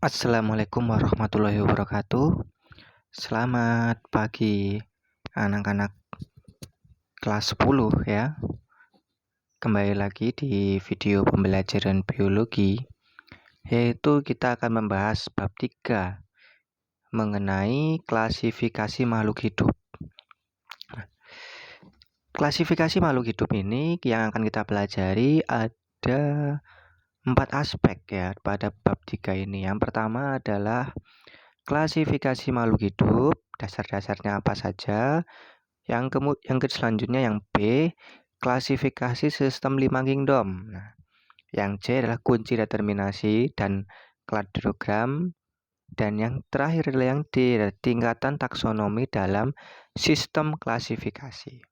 Assalamualaikum warahmatullahi wabarakatuh. Selamat pagi anak-anak kelas 10 ya. Kembali lagi di video pembelajaran biologi, yaitu kita akan membahas bab 3 mengenai klasifikasi makhluk hidup. Klasifikasi makhluk hidup ini yang akan kita pelajari ada 4 aspek ya pada bab 3 ini. Yang pertama adalah klasifikasi makhluk hidup, dasar-dasarnya apa saja. Yang selanjutnya yang B, klasifikasi sistem 5 kingdom. Nah, yang C adalah kunci determinasi dan kladogram. Dan yang terakhir adalah yang D, tingkatan taksonomi dalam sistem klasifikasi.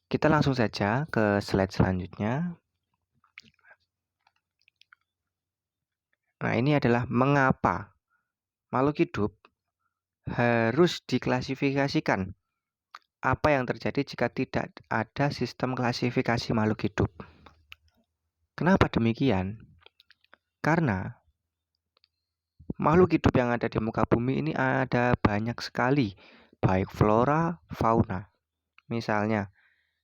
Kita langsung saja ke slide selanjutnya. Nah, ini adalah mengapa makhluk hidup harus diklasifikasikan. Apa yang terjadi jika tidak ada sistem klasifikasi makhluk hidup? Kenapa demikian? Karena makhluk hidup yang ada di muka bumi ini ada banyak sekali, baik flora, fauna. Misalnya,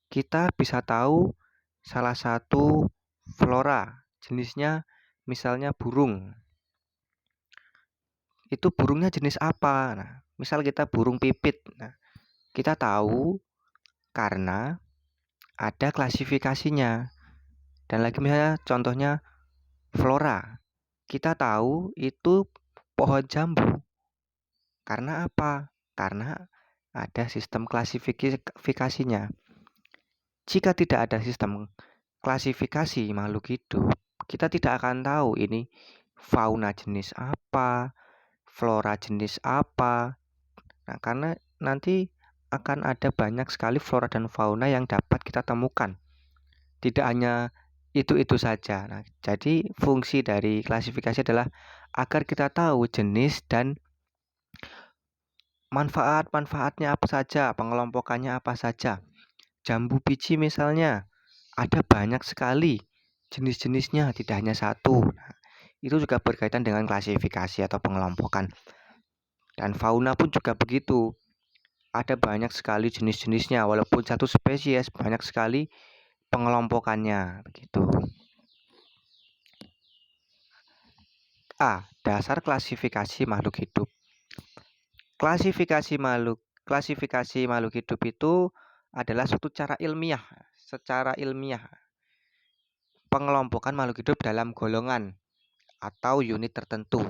kita bisa tahu salah satu flora, jenisnya misalnya burung. Itu burungnya jenis apa? Nah, misal kita burung pipit. Nah, kita tahu karena ada klasifikasinya. Dan lagi misalnya contohnya flora. Kita tahu itu pohon jambu. Karena apa? Karena ada sistem klasifikasinya. Jika tidak ada sistem klasifikasi makhluk hidup, kita tidak akan tahu ini fauna jenis apa, flora jenis apa. Nah, karena nanti akan ada banyak sekali flora dan fauna yang dapat kita temukan. Tidak hanya itu saja. Nah, jadi fungsi dari klasifikasi adalah agar kita tahu jenis dan manfaat-manfaatnya apa saja, pengelompokannya apa saja. Jambu biji misalnya, ada banyak sekali jenis-jenisnya, tidak hanya satu. Nah, itu juga berkaitan dengan klasifikasi atau pengelompokan. Dan fauna pun juga begitu. Ada banyak sekali jenis-jenisnya, walaupun satu spesies, banyak sekali pengelompokannya, begitu. A. Dasar klasifikasi makhluk hidup. Klasifikasi makhluk hidup itu adalah suatu cara ilmiah, secara ilmiah pengelompokan makhluk hidup dalam golongan atau unit tertentu.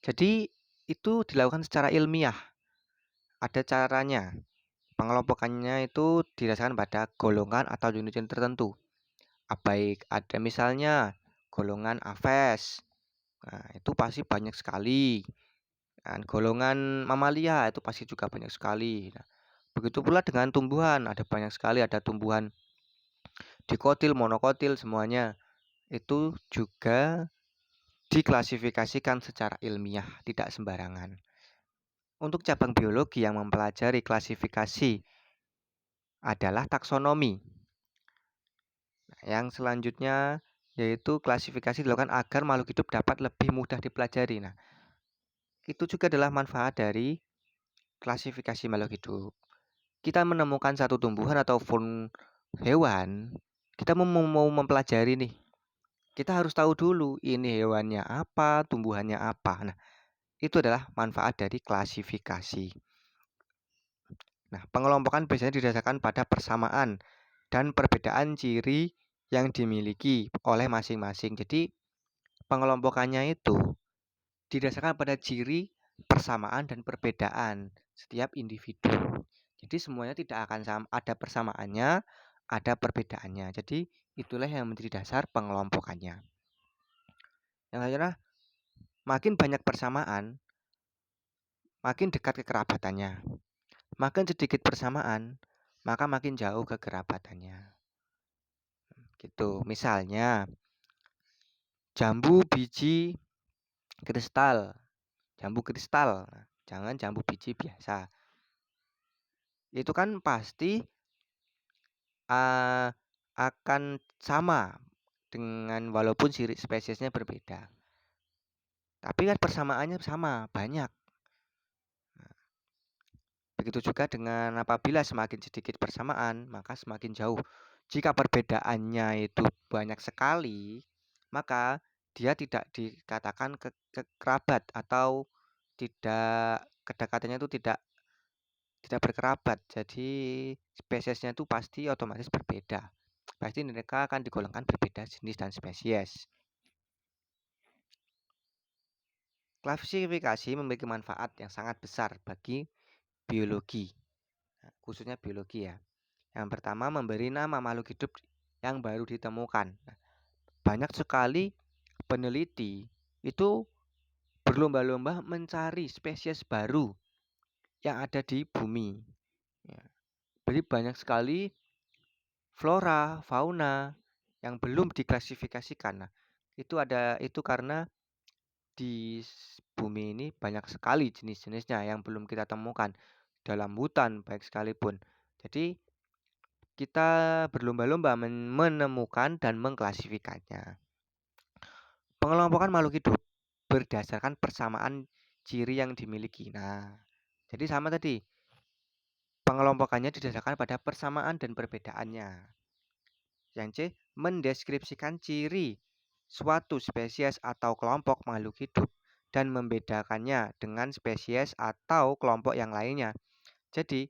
Jadi itu dilakukan secara ilmiah. Ada caranya. Pengelompokannya itu didasarkan pada golongan atau unit tertentu. Baik ada misalnya golongan Aves. Nah, itu pasti banyak sekali. Dan golongan mamalia itu pasti juga banyak sekali. Nah, begitu pula dengan tumbuhan, ada banyak sekali, ada tumbuhan dikotil, monokotil, semuanya itu juga diklasifikasikan secara ilmiah, tidak sembarangan. Untuk cabang biologi yang mempelajari klasifikasi adalah taksonomi. Nah, yang selanjutnya yaitu klasifikasi dilakukan agar makhluk hidup dapat lebih mudah dipelajari. Nah, itu juga adalah manfaat dari klasifikasi makhluk hidup. Kita menemukan satu tumbuhan ataupun hewan, kita mau mempelajari nih. Kita harus tahu dulu ini hewannya apa, tumbuhannya apa. Nah, itu adalah manfaat dari klasifikasi. Nah, pengelompokan biasanya didasarkan pada persamaan dan perbedaan ciri yang dimiliki oleh masing-masing. Jadi, pengelompokannya itu didasarkan pada ciri, persamaan, dan perbedaan setiap individu. Jadi, semuanya tidak akan sama, ada persamaannya, ada perbedaannya. Jadi, itulah yang menjadi dasar pengelompokannya. Yang lainnya, makin banyak persamaan, makin dekat kekerabatannya. Makin sedikit persamaan, maka makin jauh kekerabatannya. Gitu. Misalnya, jambu biji kristal. Jambu kristal, jangan jambu biji biasa. Itu kan pasti akan sama dengan walaupun spesiesnya berbeda. Tapi kan persamaannya sama, banyak. Begitu juga dengan apabila semakin sedikit persamaan, maka semakin jauh. Jika perbedaannya itu banyak sekali, maka dia tidak dikatakan kerabat atau tidak kedekatannya itu tidak berkerabat. Jadi spesiesnya itu pasti otomatis berbeda. Pasti mereka akan digolongkan berbeda jenis dan spesies. Klasifikasi memiliki manfaat yang sangat besar bagi biologi, khususnya biologi ya. Yang pertama, memberi nama makhluk hidup yang baru ditemukan. Banyak sekali peneliti itu berlomba-lomba mencari spesies baru yang ada di bumi. Ya. Jadi banyak sekali flora, fauna yang belum diklasifikasikan. Nah, itu karena di bumi ini banyak sekali jenis-jenisnya yang belum kita temukan dalam hutan baik sekalipun. Jadi kita berlomba-lomba menemukan dan mengklasifikasinya. Pengelompokan makhluk hidup berdasarkan persamaan ciri yang dimiliki. Nah, jadi sama tadi. Pengelompokannya didasarkan pada persamaan dan perbedaannya. Yang C, mendeskripsikan ciri suatu spesies atau kelompok makhluk hidup dan membedakannya dengan spesies atau kelompok yang lainnya. Jadi,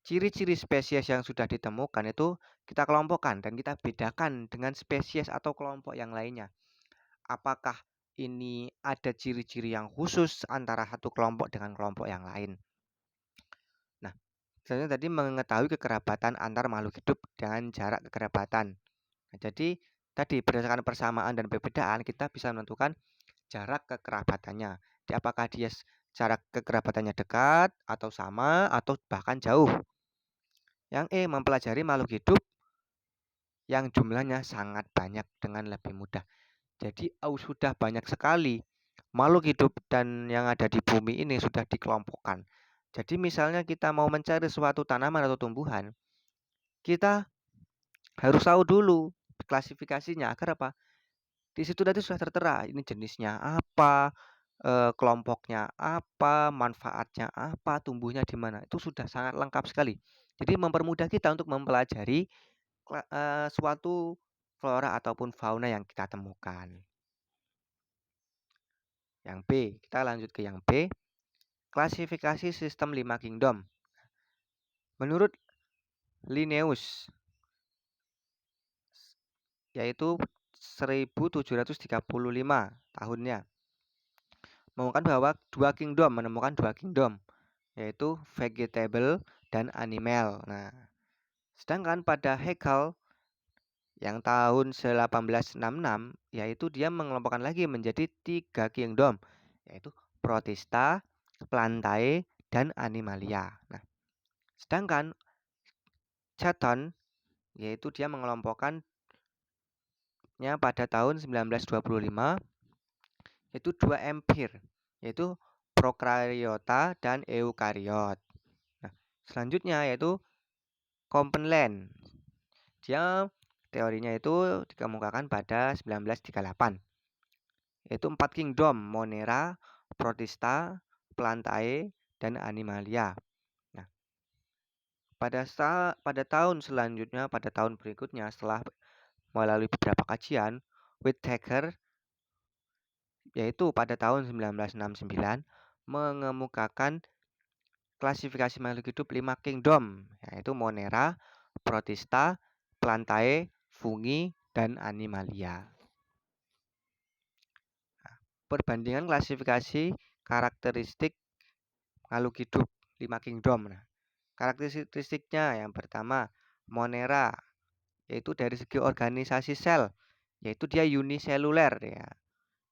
ciri-ciri spesies yang sudah ditemukan itu kita kelompokkan dan kita bedakan dengan spesies atau kelompok yang lainnya. Apakah ini ada ciri-ciri yang khusus antara satu kelompok dengan kelompok yang lain? Nah, selanjutnya tadi mengetahui kekerabatan antar makhluk hidup dengan jarak kekerabatan. Nah, jadi tadi berdasarkan persamaan dan perbedaan kita bisa menentukan jarak kekerabatannya. Jadi apakah dia jarak kekerabatannya dekat atau sama atau bahkan jauh. Yang E, mempelajari makhluk hidup yang jumlahnya sangat banyak dengan lebih mudah. Jadi sudah banyak sekali makhluk hidup dan yang ada di bumi ini sudah dikelompokkan. Jadi misalnya kita mau mencari suatu tanaman atau tumbuhan, kita harus tahu dulu klasifikasinya agar apa? Di situ tadi sudah tertera ini jenisnya apa, kelompoknya apa, manfaatnya apa, tumbuhnya di mana. Itu sudah sangat lengkap sekali. Jadi mempermudah kita untuk mempelajari suatu flora ataupun fauna yang kita temukan. Yang B, kita lanjut ke yang B. Klasifikasi sistem 5 kingdom. Menurut Linnaeus, yaitu 1735 tahunnya, menemukan dua kingdom, yaitu vegetable dan animal. Nah, sedangkan pada Haeckel yang tahun 1866, yaitu dia mengelompokkan lagi menjadi 3 kingdom, yaitu Protista, Plantae, dan Animalia. Nah, sedangkan Catton, yaitu dia mengelompokkannya pada tahun 1925, yaitu 2 empire, yaitu Prokaryota dan Eukariot. Nah, selanjutnya yaitu Compenland. Dia teorinya itu dikemukakan pada 1938. Yaitu 4 kingdom, Monera, Protista, Plantae, dan Animalia. Nah, pada tahun selanjutnya, pada tahun berikutnya setelah melalui beberapa kajian, Whittaker yaitu pada tahun 1969 mengemukakan klasifikasi makhluk hidup 5 kingdom, yaitu Monera, Protista, Plantae, Fungi, dan Animalia. Perbandingan klasifikasi karakteristik makhluk hidup 5 kingdom. Nah, karakteristiknya yang pertama, Monera, yaitu dari segi organisasi sel, yaitu dia uniseluler ya,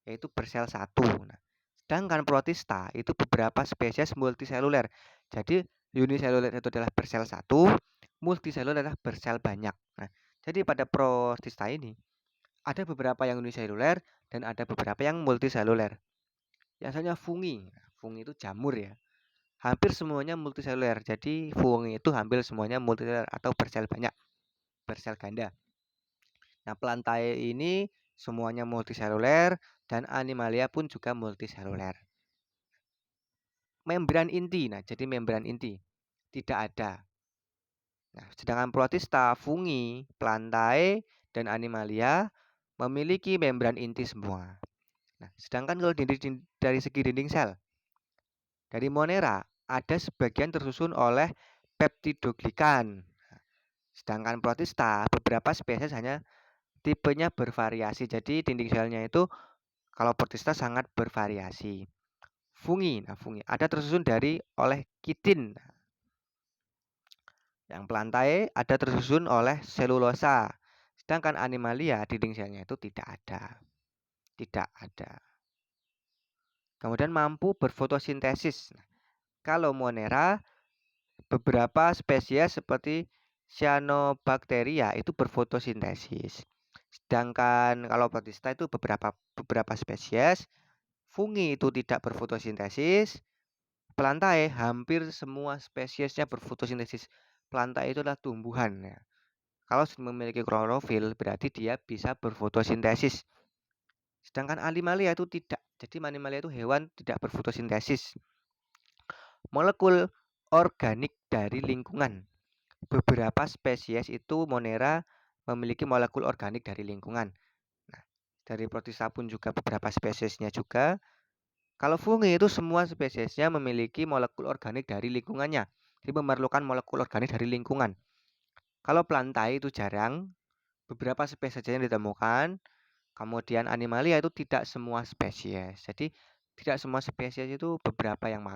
yaitu bersel satu. Nah, sedangkan Protista itu beberapa spesies multiseluler. Jadi uniseluler itu adalah bersel satu, multiseluler adalah bersel banyak. Nah, jadi pada Protista ini ada beberapa yang uniseluler dan ada beberapa yang multiseluler. Yang asalnya fungi. Fungi itu jamur ya. Hampir semuanya multiseluler. Jadi fungi itu hampir semuanya multiseluler atau bersel banyak, bersel ganda. Nah, Plantae ini semuanya multiseluler, dan Animalia pun juga multiseluler. Membran inti, nah jadi membran inti tidak ada. Nah, sedangkan Protista, fungi, plantae, dan Animalia memiliki membran inti semua. Nah, sedangkan kalau dari segi dinding sel, dari Monera ada sebagian tersusun oleh peptidoglikan. Sedangkan Protista, beberapa spesies hanya tipenya bervariasi. Jadi dinding selnya itu kalau Protista sangat bervariasi. Fungi, nah fungi ada tersusun dari oleh kitin. Yang plantae ada tersusun oleh selulosa. Sedangkan Animalia dinding selnya itu tidak ada. Tidak ada. Kemudian mampu berfotosintesis. Nah, kalau Monera beberapa spesies seperti Cyanobacteria itu berfotosintesis. Sedangkan kalau Protista itu beberapa spesies, fungi itu tidak berfotosintesis, plantae hampir semua spesiesnya berfotosintesis. Plantae itu adalah tumbuhan ya. Kalau memiliki klorofil berarti dia bisa berfotosintesis. Sedangkan Animalia itu tidak. Jadi Animalia itu hewan tidak berfotosintesis. Molekul organik dari lingkungan. Beberapa spesies itu Monera memiliki molekul organik dari lingkungan. Nah, dari Protista pun juga beberapa spesiesnya juga. Kalau fungi itu semua spesiesnya memiliki molekul organik dari lingkungannya. Jadi memerlukan molekul organik dari lingkungan. Kalau plantae itu jarang, beberapa spesies saja yang ditemukan. Kemudian Animalia itu tidak semua spesies. Jadi tidak semua spesies itu beberapa yang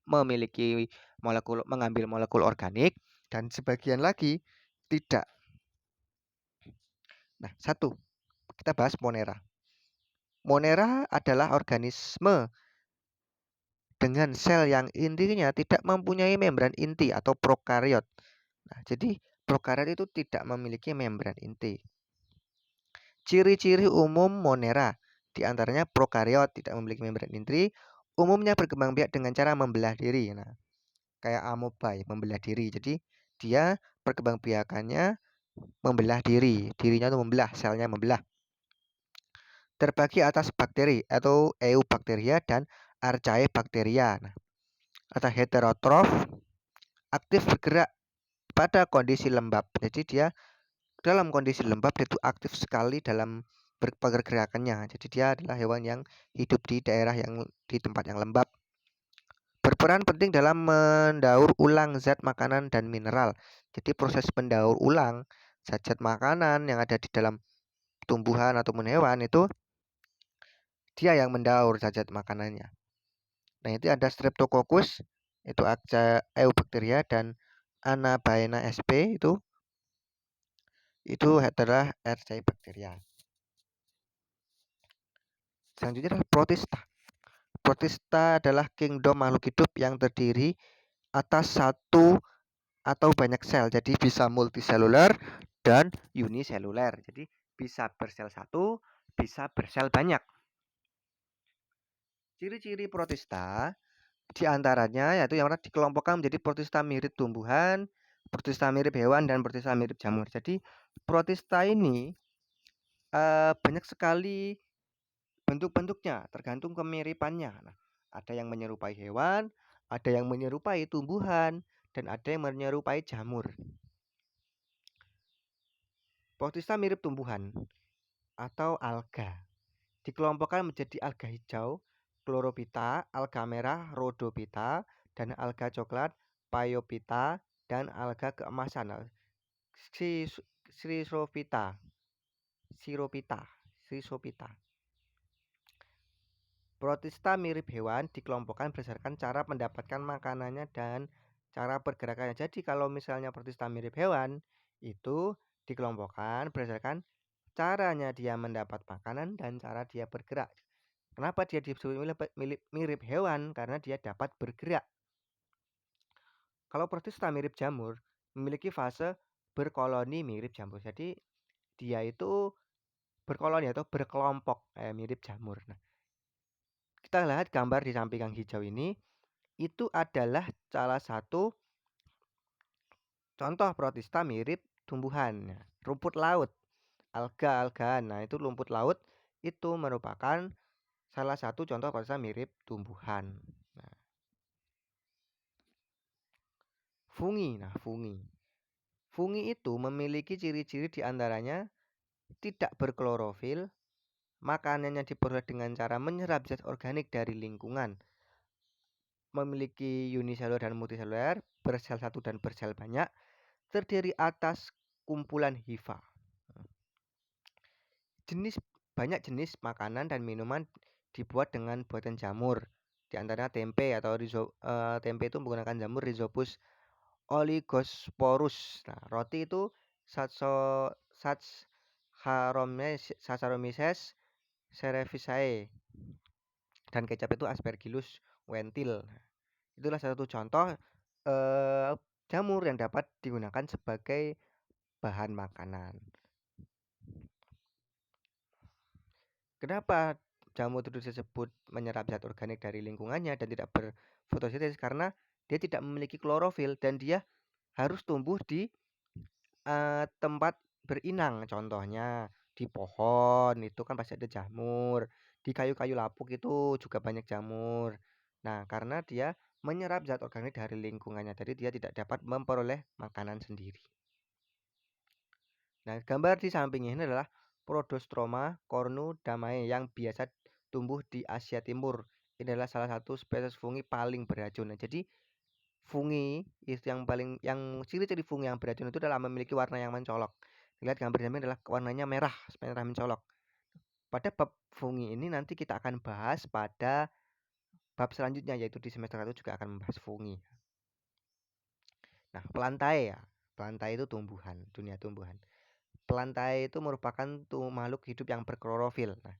memiliki mengambil molekul organik dan sebagian lagi tidak. Nah, satu, kita bahas Monera. Monera adalah organisme dengan sel yang intinya tidak mempunyai membran inti atau prokariot. Nah, jadi prokariot itu tidak memiliki membran inti. Ciri-ciri umum Monera di antaranya prokariot tidak memiliki membran inti, umumnya berkembang biak dengan cara membelah diri. Nah, kayak amoeba membelah diri. Jadi dia perkembang biakannya membelah diri, dirinya itu membelah, selnya membelah. Terbagi atas bakteri atau Eubacteria dan Archaebacteria. Nah, ada heterotrof, aktif bergerak pada kondisi lembab. Jadi dia dalam kondisi lembab dia itu aktif sekali dalam pergerakannya. Jadi dia adalah hewan yang hidup di daerah yang di tempat yang lembab. Berperan penting dalam mendaur ulang zat makanan dan mineral. Jadi proses mendaur ulang zat-zat makanan yang ada di dalam tumbuhan ataupun hewan itu dia yang mendaur zat-zat makanannya. Nah, itu ada Streptococcus, itu Eubacteria, dan Anabaena sp itu adalah Archaebacteria. Selanjutnya adalah Protista. Protista adalah kingdom makhluk hidup yang terdiri atas satu atau banyak sel. Jadi bisa multiseluler dan uniseluler. Jadi bisa bersel satu, bisa bersel banyak. Ciri-ciri Protista di antaranya yaitu yang pertama dikelompokkan menjadi Protista mirip tumbuhan, Protista mirip hewan, dan Protista mirip jamur. Jadi Protista ini banyak sekali bentuk-bentuknya, tergantung kemiripannya. Nah, ada yang menyerupai hewan, ada yang menyerupai tumbuhan, dan ada yang menyerupai jamur. Protista mirip tumbuhan atau alga. Dikelompokkan menjadi alga hijau, Chlorophyta, alga merah, Rhodophyta, dan alga coklat, Phaeophyta, dan alga keemasan, Chrysophyta. Protista mirip hewan dikelompokkan berdasarkan cara mendapatkan makanannya dan cara pergerakannya. Jadi kalau misalnya protista mirip hewan, itu dikelompokkan berdasarkan caranya dia mendapat makanan dan cara dia bergerak. Kenapa dia disebut mirip hewan? Karena dia dapat bergerak. Kalau protista mirip jamur, memiliki fase berkoloni mirip jamur. Jadi dia itu berkoloni atau berkelompok mirip jamur. Nah, kita lihat gambar di samping yang hijau ini, itu adalah salah satu contoh protista mirip tumbuhan, rumput laut alga-alga. Nah, itu lumput laut itu merupakan salah satu contoh pada mirip tumbuhan. Nah, fungi. Nah, fungi. Fungi itu memiliki ciri-ciri diantaranya tidak berklorofil, makanannya diperoleh dengan cara menyerap zat organik dari lingkungan, memiliki uniseluler dan multiseluler, bersel satu dan bersel banyak, terdiri atas kumpulan hifa. Banyak jenis makanan dan minuman dibuat dengan buatan jamur, di antara tempe atau tempe itu menggunakan jamur Rhizopus oligosporus. Nah, roti itu Saccharomyces cerevisiae, dan kecap itu Aspergillus wentil. Nah, itulah satu contoh jamur yang dapat digunakan sebagai bahan makanan. Kenapa jamur itu disebut menyerap zat organik dari lingkungannya dan tidak berfotosintesis? Karena dia tidak memiliki klorofil dan dia harus tumbuh di tempat berinang. Contohnya di pohon itu kan pasti ada jamur, di kayu-kayu lapuk itu juga banyak jamur. Nah, karena dia menyerap zat organik dari lingkungannya, jadi dia tidak dapat memperoleh makanan sendiri. Nah, gambar di samping ini adalah Prodostroma cornudamae yang biasa tumbuh di Asia Timur. Ini adalah salah satu spesies fungi paling beracun. Nah, jadi fungi itu yang ciri-ciri fungi yang beracun itu adalah memiliki warna yang mencolok. Lihat gambar ini adalah warnanya merah mencolok. Pada bab fungi ini nanti kita akan bahas pada bab selanjutnya, yaitu di semester 1 juga akan membahas fungi. Nah, pelantai ya. Pelantai itu tumbuhan, dunia tumbuhan. Pelantai itu merupakan makhluk hidup yang berklorofil. Nah,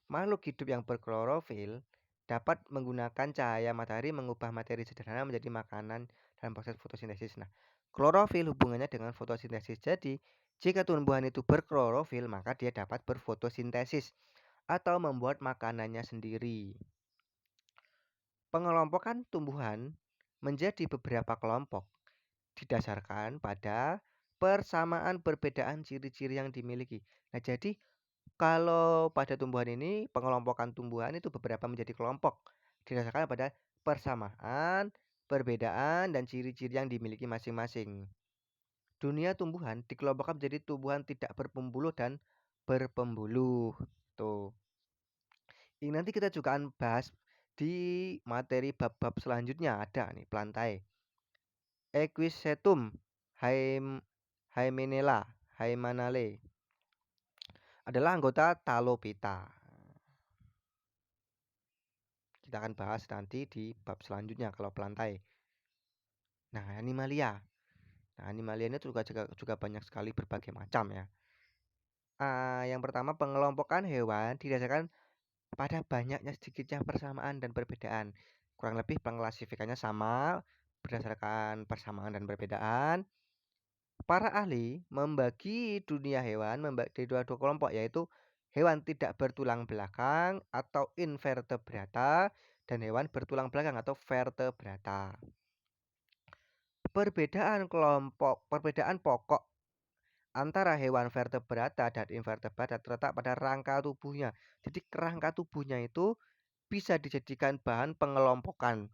makhluk hidup yang berklorofil dapat menggunakan cahaya matahari mengubah materi sederhana menjadi makanan dalam proses fotosintesis. Nah, klorofil hubungannya dengan fotosintesis. Jadi, jika tumbuhan itu berklorofil, maka dia dapat berfotosintesis atau membuat makanannya sendiri. Pengelompokan tumbuhan menjadi beberapa kelompok didasarkan pada persamaan perbedaan ciri-ciri yang dimiliki. Nah, jadi kalau pada tumbuhan ini, pengelompokan tumbuhan itu beberapa menjadi kelompok didasarkan pada persamaan, perbedaan, dan ciri-ciri yang dimiliki masing-masing. Dunia tumbuhan dikelompokkan menjadi tumbuhan tidak berpembuluh dan berpembuluh. Tuh. Ini nanti kita juga akan bahas di materi bab-bab selanjutnya, ada nih pelantai. Equisetum Haimanale adalah anggota Talopita. Kita akan bahas nanti di bab selanjutnya kalau pelantai. Nah, animalia. Nah, animalia ini juga banyak sekali berbagai macam ya. Yang pertama, pengelompokan hewan didasarkan pada banyaknya sedikitnya persamaan dan perbedaan. Kurang lebih pengklasifikasinya sama berdasarkan persamaan dan perbedaan. Para ahli membagi dunia hewan menjadi dua kelompok, yaitu hewan tidak bertulang belakang atau invertebrata dan hewan bertulang belakang atau vertebrata. Perbedaan pokok antara hewan vertebrata dan invertebrata terletak pada rangka tubuhnya. Jadi rangka tubuhnya itu bisa dijadikan bahan pengelompokan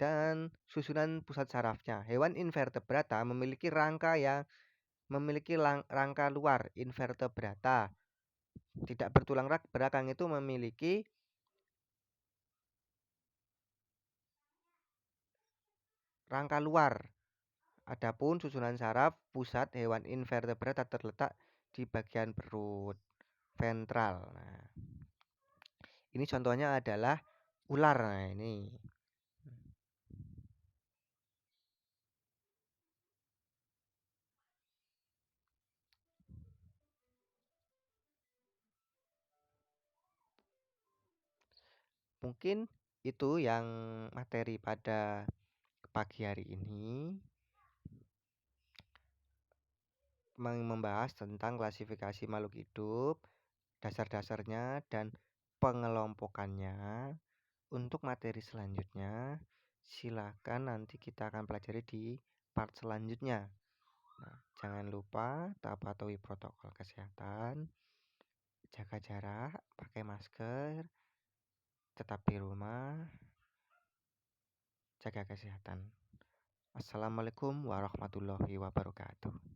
dan susunan pusat sarafnya. Hewan invertebrata memiliki rangka luar invertebrata. Tidak bertulang belakang itu memiliki rangka luar. Adapun susunan saraf pusat hewan invertebrata terletak di bagian perut ventral. Nah, ini contohnya adalah ular. Nah, ini. Mungkin itu yang materi pada pagi hari ini, membahas tentang klasifikasi makhluk hidup, dasar-dasarnya dan pengelompokannya. Untuk materi selanjutnya, silakan nanti kita akan pelajari di part selanjutnya. Nah, Jangan lupa taat patuhi protokol kesehatan, jaga jarak, pakai masker, tetap di rumah, jaga kesehatan. Assalamualaikum warahmatullahi wabarakatuh.